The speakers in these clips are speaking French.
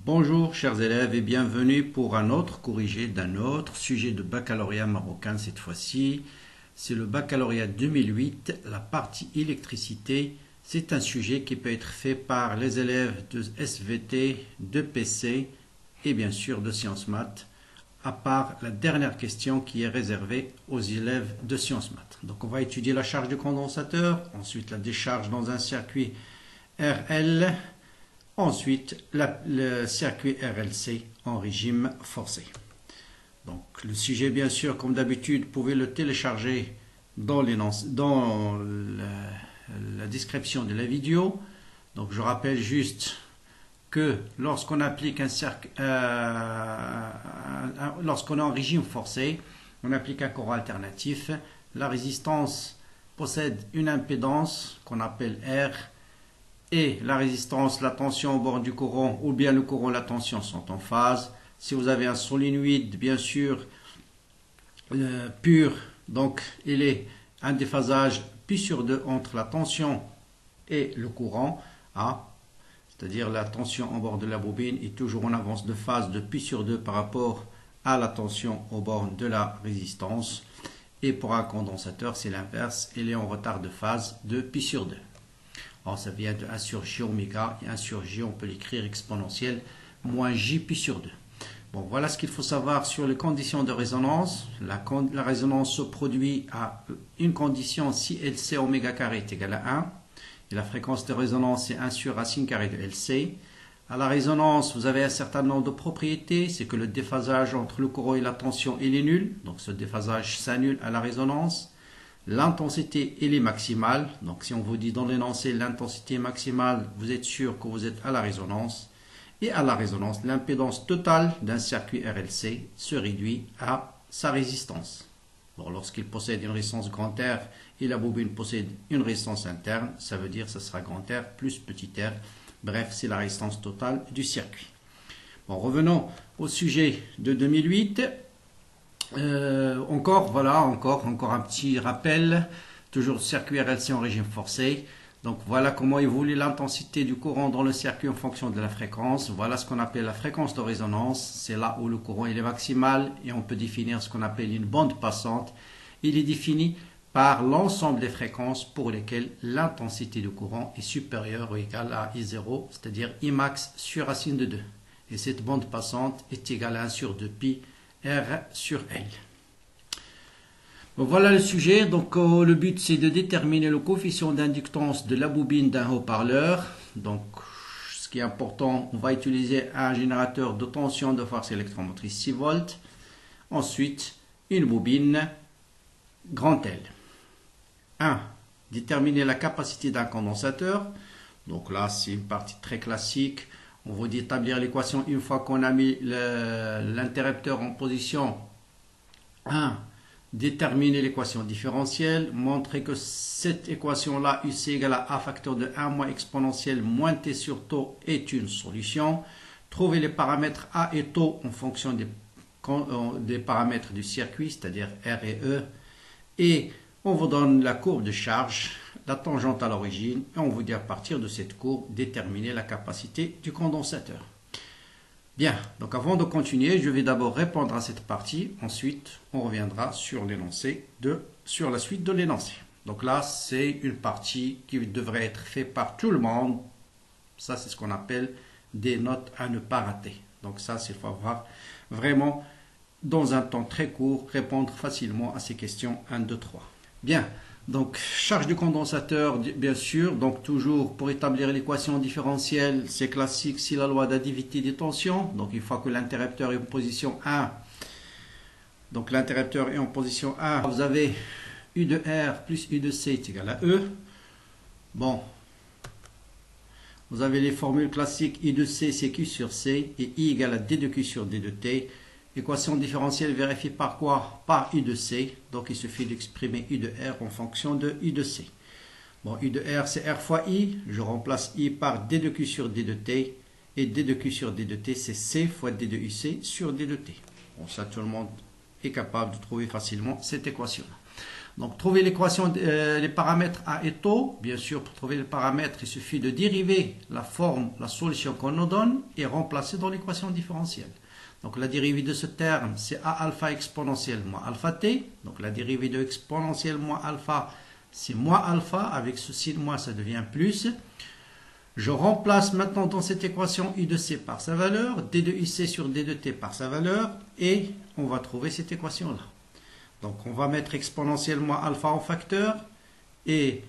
Bonjour chers élèves et bienvenue pour un autre corrigé d'un autre sujet de baccalauréat marocain cette fois-ci. C'est le baccalauréat 2008, la partie électricité. C'est un sujet qui peut être fait par les élèves de SVT, de PC et bien sûr de sciences maths, à part la dernière question qui est réservée aux élèves de sciences maths. Donc on va étudier la charge du condensateur, ensuite la décharge dans un circuit RL, ensuite le circuit RLC en régime forcé. Donc le sujet, bien sûr, comme d'habitude, vous pouvez le télécharger dans la description de la vidéo. Donc je rappelle juste que lorsqu'on applique lorsqu'on est en régime forcé, on applique un courant alternatif. La résistance possède une impédance qu'on appelle R, et la résistance, la tension au bord du courant ou bien le courant, la tension sont en phase. Si vous avez un solénoïde, bien sûr, pur, donc il est un déphasage pi sur 2 entre la tension et le courant, c'est-à-dire la tension au bord de la bobine est toujours en avance de phase de pi sur 2 par rapport à la tension au bord de la résistance. Et pour un condensateur, c'est l'inverse, il est en retard de phase de pi sur 2. Alors, ça vient de 1 sur j oméga, et 1 sur j, on peut l'écrire exponentielle, moins j pi sur 2. Bon, voilà ce qu'il faut savoir sur les conditions de résonance. La résonance se produit à une condition si LC oméga carré est égal à 1. Et la fréquence de résonance est 1 sur racine carrée de LC. À la résonance, vous avez un certain nombre de propriétés. C'est que le déphasage entre le courant et la tension, il est nul. Donc ce déphasage s'annule à la résonance. L'intensité, elle est maximale. Donc si on vous dit dans l'énoncé l'intensité maximale, vous êtes sûr que vous êtes à la résonance. Et à la résonance, l'impédance totale d'un circuit RLC se réduit à sa résistance. Bon, lorsqu'il possède une résistance grand R et la bobine possède une résistance interne, ça veut dire que ce sera grand R plus petit r. Bref, c'est la résistance totale du circuit. Bon, revenons au sujet de 2008. Encore un petit rappel, toujours circuit RLC en régime forcé. Donc voilà comment évolue l'intensité du courant dans le circuit en fonction de la fréquence. Voilà ce qu'on appelle la fréquence de résonance. C'est là où le courant il est maximal et on peut définir ce qu'on appelle une bande passante. Il est défini par l'ensemble des fréquences pour lesquelles l'intensité du courant est supérieure ou égale à I0, c'est-à-dire Imax sur racine de 2. Et cette bande passante est égale à 1 sur 2 pi R sur L. Bon, voilà le sujet. Donc le but c'est de déterminer le coefficient d'inductance de la bobine d'un haut-parleur. Donc ce qui est important, on va utiliser un générateur de tension de force électromotrice 6 volts. Ensuite, une bobine grand L. 1. Déterminer la capacité d'un condensateur. Donc là c'est une partie très classique. On va établir l'équation une fois qu'on a mis l'interrupteur en position 1. Déterminer l'équation différentielle. Montrer que cette équation-là, UC égale à A facteur de 1 moins exponentielle moins T sur taux est une solution. Trouver les paramètres A et taux en fonction des paramètres du circuit, c'est-à-dire R et E. Et on vous donne la courbe de charge, la tangente à l'origine, et on vous dit à partir de cette courbe, déterminer la capacité du condensateur. Bien, donc avant de continuer, je vais d'abord répondre à cette partie, ensuite on reviendra sur l'énoncé sur la suite de l'énoncé. Donc là, c'est une partie qui devrait être faite par tout le monde. Ça, c'est ce qu'on appelle des notes à ne pas rater. Donc ça, il faut avoir vraiment, dans un temps très court, répondre facilement à ces questions 1, 2, 3. Bien, donc charge du condensateur, bien sûr, donc toujours pour établir l'équation différentielle, c'est classique, c'est la loi d'additivité des tensions. Donc une fois que l'interrupteur est en position 1, donc l'interrupteur est en position 1, vous avez U de R plus U de C est égal à E. Bon, vous avez les formules classiques, I de C c'est Q sur C et I égale à D de Q sur D de T. Équation différentielle vérifiée par quoi? Par U de C. Donc il suffit d'exprimer U de R en fonction de U de C. Bon, U de R c'est R fois I. Je remplace I par D de Q sur D de T. Et D de Q sur D de T c'est C fois D de UC sur D de T. Bon, ça tout le monde est capable de trouver facilement cette équation. Donc, trouver l'équation, les paramètres A et taux. Bien sûr, pour trouver les paramètres, il suffit de dériver la forme, la solution qu'on nous donne et remplacer dans l'équation différentielle. Donc, la dérivée de ce terme, c'est A alpha exponentielle moins alpha t. Donc, la dérivée de exponentielle moins alpha, c'est moins alpha. Avec ce signe moins, ça devient plus. Je remplace maintenant dans cette équation I de C par sa valeur, D de IC sur D de T par sa valeur, et on va trouver cette équation-là. Donc on va mettre exponentiellement alpha en facteur, et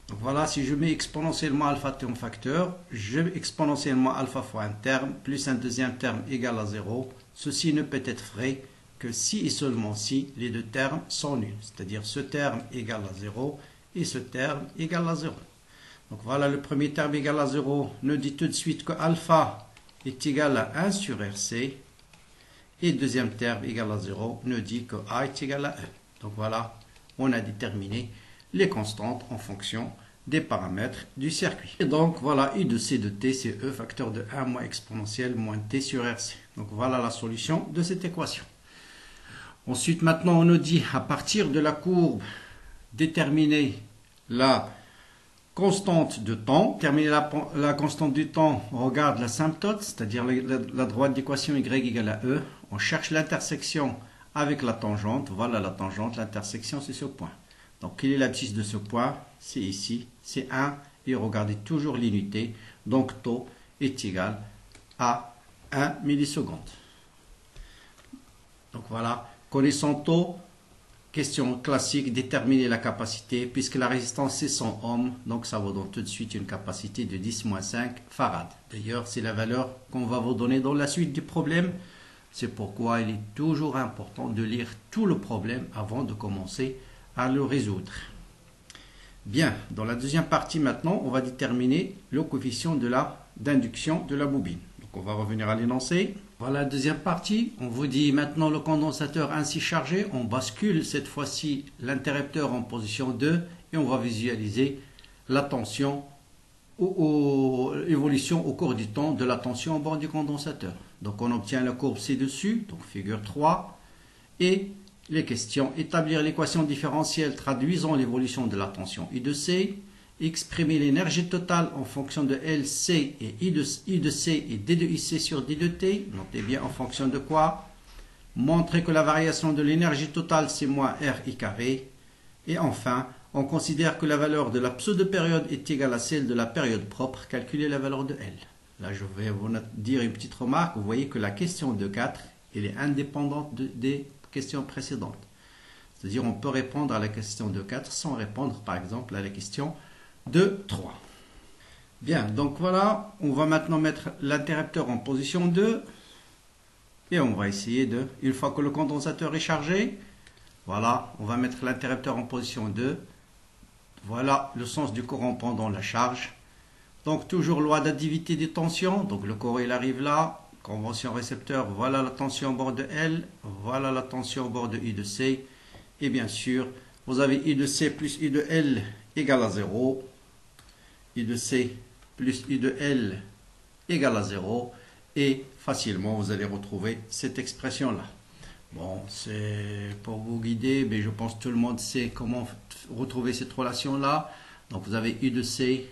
donc voilà, si je mets exponentiellement alpha t en facteur, je mets exponentiellement alpha fois un terme, plus un deuxième terme égal à 0. Ceci ne peut être vrai que si et seulement si les deux termes sont nuls, c'est-à-dire ce terme égal à 0 et ce terme égal à 0. Donc voilà, le premier terme égal à 0 nous dit tout de suite que alpha est égal à 1 sur RC. Et le deuxième terme égal à 0 nous dit que A est égal à 1. Donc voilà, on a déterminé les constantes en fonction des paramètres du circuit. Et donc voilà, I de C de T, c'est E facteur de 1 moins exponentielle moins T sur RC. Donc voilà la solution de cette équation. Ensuite, maintenant, on nous dit à partir de la courbe, déterminer la constante de temps. Terminer la constante du temps, on regarde l'asymptote, c'est-à-dire la droite d'équation y égale à E. On cherche l'intersection avec la tangente. Voilà la tangente, l'intersection c'est ce point. Donc quelle est l'abscisse de ce point? C'est ici, c'est 1. Et regardez toujours l'unité. Donc taux est égal à 1 milliseconde. Donc voilà, connaissant taux, question classique, déterminer la capacité, puisque la résistance c'est 100 ohms, donc ça vous donne tout de suite une capacité de 10-5 farad. D'ailleurs, c'est la valeur qu'on va vous donner dans la suite du problème. C'est pourquoi il est toujours important de lire tout le problème avant de commencer à le résoudre. Bien, dans la deuxième partie maintenant, on va déterminer le coefficient d'induction de la bobine. Donc on va revenir à l'énoncé. Voilà la deuxième partie. On vous dit maintenant le condensateur ainsi chargé. On bascule cette fois-ci l'interrupteur en position 2 et on va visualiser la tension ou évolution au cours du temps de la tension au bord du condensateur. Donc on obtient la courbe ci-dessus, donc figure 3, et les questions. Établir l'équation différentielle traduisant l'évolution de la tension I de C. Exprimer l'énergie totale en fonction de LC et I de C et D de IC sur D de T. Notez bien en fonction de quoi. Montrer que la variation de l'énergie totale c'est moins RI carré. Et enfin, on considère que la valeur de la pseudo-période est égale à celle de la période propre. Calculer la valeur de L. Là, je vais vous dire une petite remarque. Vous voyez que la question de 4, elle est indépendante des questions précédentes. C'est-à-dire on peut répondre à la question de 4 sans répondre par exemple à la question de 3. Bien, donc voilà, on va maintenant mettre l'interrupteur en position 2 et on va essayer de, une fois que le condensateur est chargé, voilà, on va mettre l'interrupteur en position 2. Voilà le sens du courant pendant la charge. Donc toujours loi d'additivité des tensions, donc le courant il arrive là, convention récepteur, voilà la tension au bord de L, voilà la tension au bord de I de C, et bien sûr, vous avez I de C plus I de L égale à 0, I de C plus I de L égale à 0, et facilement vous allez retrouver cette expression-là. Bon, c'est pour vous guider, mais je pense que tout le monde sait comment retrouver cette relation-là. Donc vous avez I de C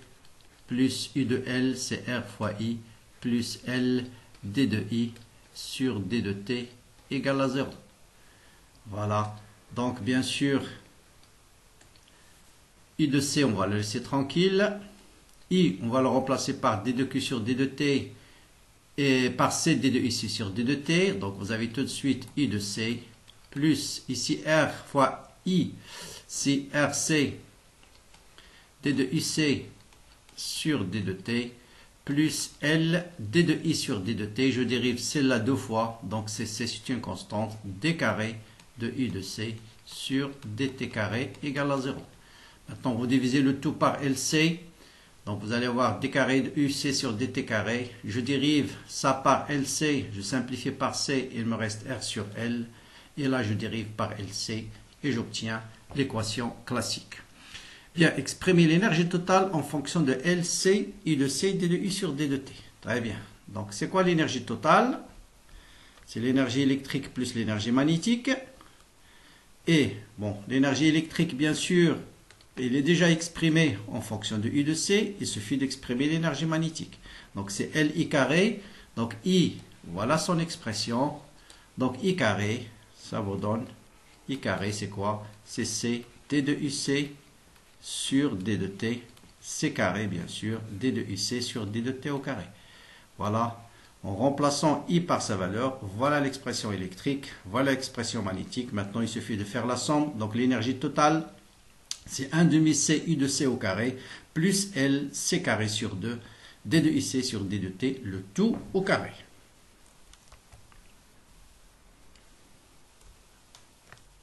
plus I de L, c'est R fois I, plus L D de I sur D de T égale à 0. Voilà. Donc bien sûr, I de C, on va le laisser tranquille. I, on va le remplacer par D de Q sur D de T et par C D de ici sur D de T. Donc vous avez tout de suite I de C plus ici R fois I, c'est RC D de IC sur D de T plus L D de I sur D de T. Je dérive celle-là deux fois, donc c'est une constante D carré de I de C sur dt carré égale à 0. Maintenant, vous divisez le tout par LC. Donc, vous allez avoir d carré de UC sur dt carré. Je dérive ça par LC. Je simplifie par C. Il me reste R sur L. Et là, je dérive par LC. Et j'obtiens l'équation classique. Bien, exprimer l'énergie totale en fonction de LC, I de C, D de I sur D de T. Très bien. Donc, c'est quoi l'énergie totale? C'est l'énergie électrique plus l'énergie magnétique. Et bon, l'énergie électrique, bien sûr, elle est déjà exprimée en fonction de I de C. Il suffit d'exprimer l'énergie magnétique. Donc c'est LI carré. Donc I, voilà son expression. Donc I carré, ça vous donne, I carré c'est quoi? C'est C, D de UC sur D de T. C carré, bien sûr, D de UC sur D de T au carré. Voilà. En remplaçant I par sa valeur, voilà l'expression électrique, voilà l'expression magnétique. Maintenant, il suffit de faire la somme. Donc l'énergie totale, c'est 1 demi C U de C au carré, plus L C carré sur 2, D de UC sur D de T, le tout au carré.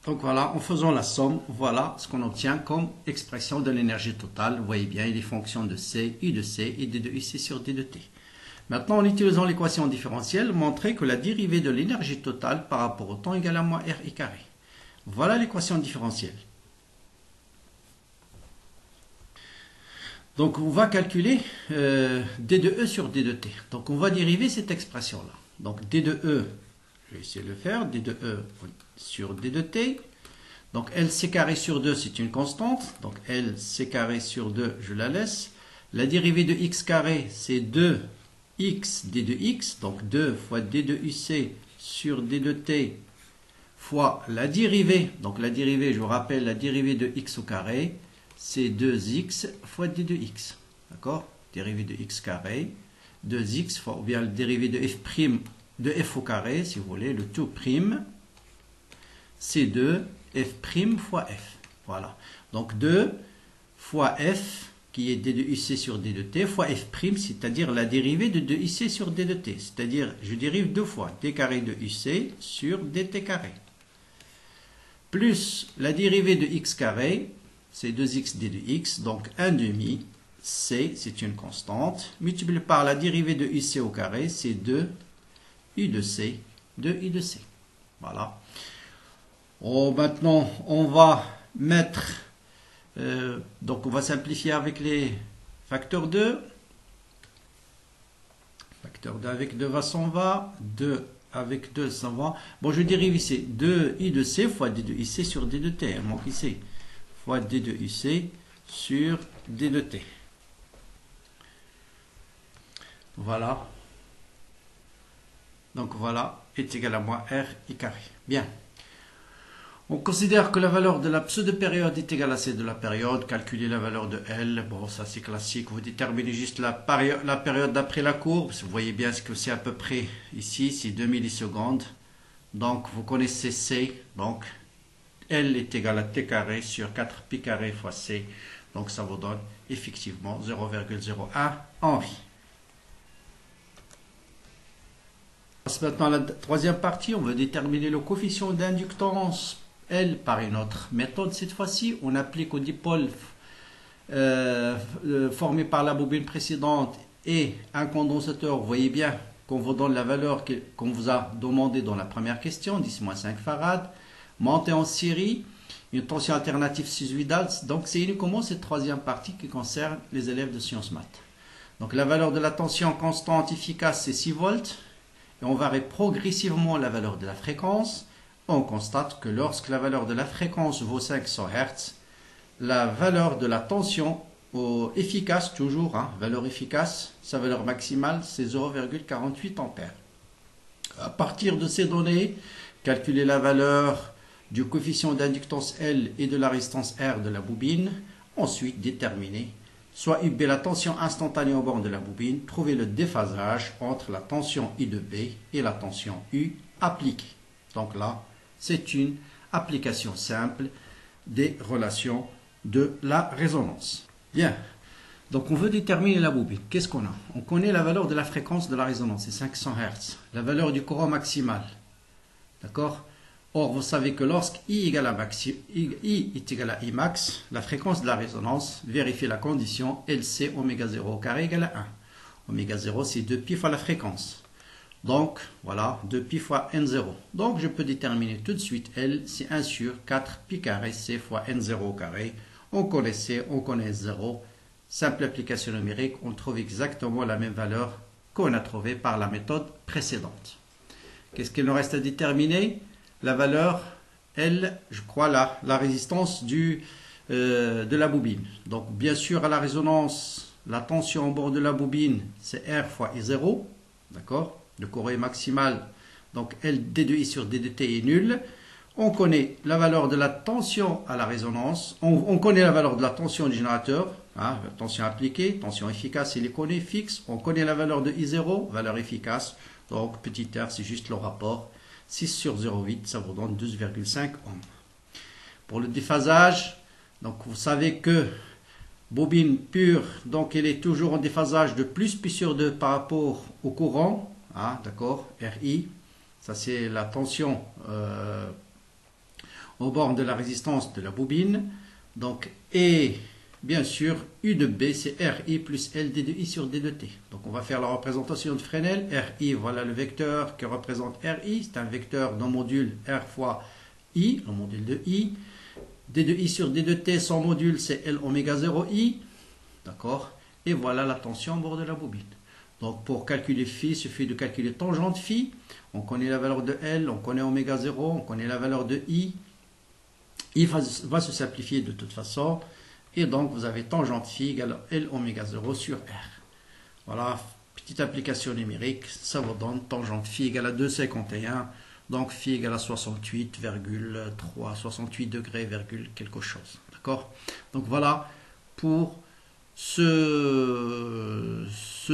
Donc voilà, en faisant la somme, voilà ce qu'on obtient comme expression de l'énergie totale. Vous voyez bien, il est fonction de C, U de C et D de UC sur D de T. Maintenant, en utilisant l'équation différentielle, montrez que la dérivée de l'énergie totale par rapport au temps égale à moins RI carré. Voilà l'équation différentielle. Donc, on va calculer D de E sur D de T. Donc, on va dériver cette expression-là. Donc, D de E, je vais essayer de le faire, D de E sur D de T. Donc, LC carré sur 2, c'est une constante. Donc, LC carré sur 2, je la laisse. La dérivée de X carré, c'est 2 x d de x, donc 2 fois d de uc sur d de t fois la dérivée. Donc la dérivée, je vous rappelle, la dérivée de x au carré, c'est 2x fois d de x. D'accord? Dérivée de x carré, 2x fois, ou bien la dérivée de f au carré, si vous voulez, le tout prime, c'est 2 f' fois f. Voilà. Donc 2 fois f, qui est d de uc sur d de t, fois f', c'est-à-dire la dérivée de 2uc sur d de t. C'est-à-dire, je dérive deux fois d carré de uc sur dt carré. Plus la dérivée de x carré, c'est 2x d de x, donc 1 demi, c, c'est une constante, multiplié par la dérivée de uc au carré, c'est 2 u de c, 2 u de c. Voilà. Oh, maintenant, on va mettre... donc on va simplifier avec les facteurs 2. Facteur 2 avec 2 va s'en va. 2 avec 2 s'en va. Bon, je dérive ici 2 i de c fois d de ic sur d de t. Il manque ici. Fois d de uc sur d de t. Voilà. Donc voilà est égal à moins r i carré. Bien. On considère que la valeur de la pseudo-période est égale à celle de la période. Calculer la valeur de L. Bon, ça c'est classique. Vous déterminez juste la période d'après la courbe. Vous voyez bien ce que c'est à peu près ici. C'est 2 millisecondes. Donc, vous connaissez C. Donc, L est égal à T carré sur 4 pi carré fois C. Donc, ça vous donne effectivement 0,01 Henri. On passe maintenant à la troisième partie. On veut déterminer le coefficient d'inductance L par une autre méthode. Cette fois-ci, on applique au dipôle formé par la bobine précédente et un condensateur. Vous voyez bien qu'on vous donne la valeur qu'on vous a demandé dans la première question, 10-5 farad. Montée en série, une tension alternative 6 Dals. Donc c'est uniquement cette troisième partie qui concerne les élèves de sciences maths. Donc la valeur de la tension constante efficace, c'est 6 volts. Et on varie progressivement la valeur de la fréquence. On constate que lorsque la valeur de la fréquence vaut 500 Hz, la valeur de la tension efficace, toujours, valeur efficace, sa valeur maximale, c'est 0,48 ampères. À partir de ces données, calculer la valeur du coefficient d'inductance L et de la résistance R de la bobine. Ensuite, déterminer soit UB la tension instantanée au bord de la bobine, trouver le déphasage entre la tension I de B et la tension U appliquée. Donc là, c'est une application simple des relations de la résonance. Bien, donc on veut déterminer la bobine. Qu'est-ce qu'on a? On connaît la valeur de la fréquence de la résonance, c'est 500 Hz. La valeur du courant maximal. D'accord? Or, vous savez que lorsque I est égal à I max, la fréquence de la résonance, vérifiez la condition LC oméga 0 au carré égale à 1. Oméga 0, c'est 2 pi fois la fréquence. Donc, voilà, 2 pi fois N0. Donc, je peux déterminer tout de suite L, c'est 1 sur 4 pi carré C fois N0 au carré. On connaît C, on connaît 0. Simple application numérique, on trouve exactement la même valeur qu'on a trouvée par la méthode précédente. Qu'est-ce qu'il nous reste à déterminer? La valeur L, je crois là, la résistance de la bobine. Donc bien sûr à la résonance, la tension au bord de la bobine, c'est R fois I0, d'accord? Le courant est maximal, donc L D2I sur D2T est nul. On connaît la valeur de la tension à la résonance, on connaît la valeur de la tension du générateur, hein, tension appliquée, tension efficace, il est connu, fixe. On connaît la valeur de I0, valeur efficace, donc petit r, c'est juste le rapport. 6 sur 0,8, ça vous donne 12,5 ohms. Pour le déphasage, donc vous savez que bobine pure, donc elle est toujours en déphasage de plus pi sur 2 par rapport au courant, hein, d'accord, RI, ça c'est la tension au bord de la résistance de la bobine. Donc, et bien sûr, U de B, c'est RI plus LD de I sur D de T. Donc, on va faire la représentation de Fresnel. RI, voilà le vecteur qui représente RI. C'est un vecteur d'un module R fois I, le module de I. D de I sur D de T, son module, c'est L oméga 0 I. D'accord? Et voilà la tension au bord de la bobine. Donc, pour calculer phi, il suffit de calculer tangente phi. On connaît la valeur de L, on connaît oméga 0, on connaît la valeur de I. I va se simplifier de toute façon. Et donc, vous avez tangente phi égale L oméga 0 sur R. Voilà, petite application numérique. Ça vous donne tangente phi égale à 2,51. Donc, phi égale à 68,3, 68 degrés, quelque chose. D'accord? Donc, voilà pour ce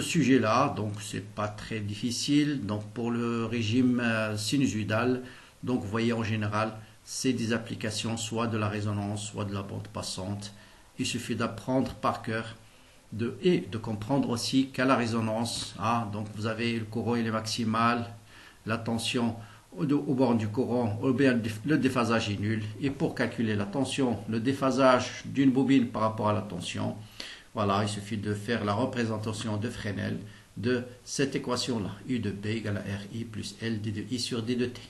sujet-là. Donc, c'est pas très difficile. Donc, pour le régime sinusoïdal, donc, vous voyez en général, c'est des applications soit de la résonance, soit de la bande passante. Il suffit d'apprendre par cœur et de comprendre aussi qu'à la résonance, donc vous avez le courant il est maximal, la tension au bord du courant, le déphasage est nul. Et pour calculer la tension, le déphasage d'une bobine par rapport à la tension, voilà, il suffit de faire la représentation de Fresnel de cette équation-là. U de B égale à RI plus L D de I sur D de T.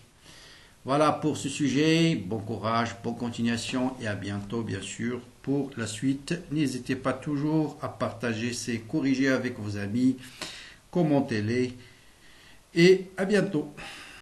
Voilà pour ce sujet, bon courage, bonne continuation et à bientôt bien sûr pour la suite. N'hésitez pas toujours à partager ces corrigés avec vos amis, commentez-les et à bientôt.